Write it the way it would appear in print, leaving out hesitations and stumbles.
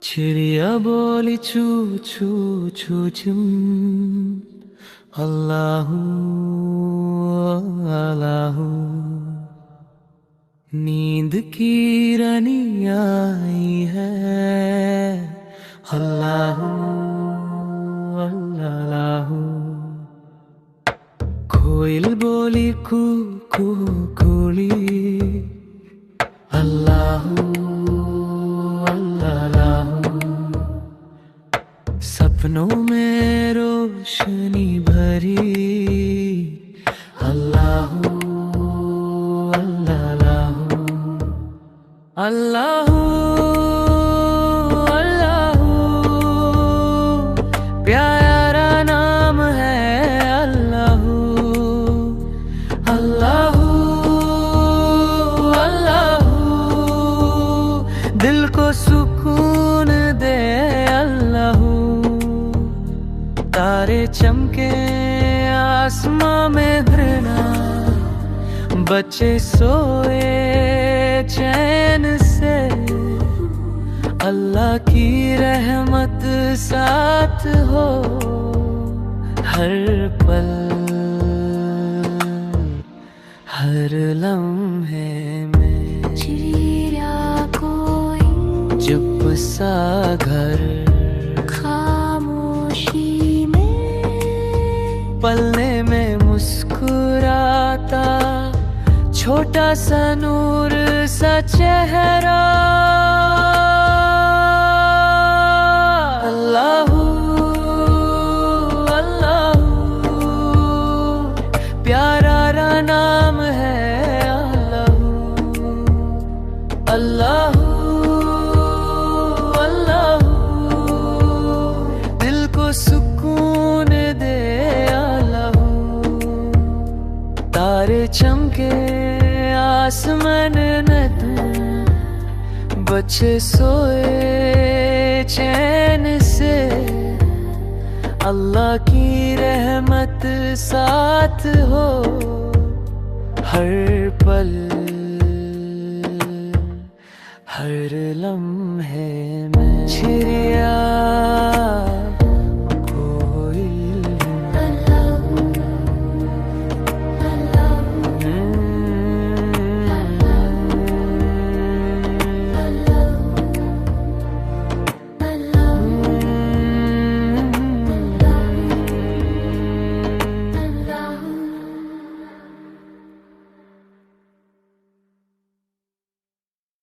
चिड़िया बोली चू चू चू चुम, अल्लाहू अल्लाहू। नींद की रानी आई है, अल्लाहू अल्लाहू। कोयल बोली कू कू कूली, अल्लाहू अल्लाहू। सपनों में रोशनी भरी, अल्लाहू अल्लाहू। अल्लाहू अल्लाहू, प्यारा नाम है अल्लाहू। अल्लाहू अल्लाहू, दिल को सुकून दे अल्लाहू। तारे चमके आसमां में हिरना, बच्चे सोए चैन से। अल्लाह की रहमत साथ हो हर पल हर लम्हे में। चिड़िया कोई चुप सा घर, खामोशी में पलने में मुस्कुराता, छोटा सा नूर सा चेहरा। अल्लाहू अल्लाहू, प्यारा नाम है अल्लाहू। अल्लाहू अल्लाहू, दिल को सुकून दे अल्लाहू। तारे चमके आसमान में तुम, बच्चे सोए चैन से। अल्लाह की रहमत साथ हो हर पल हर लम्हे में। चिड़िया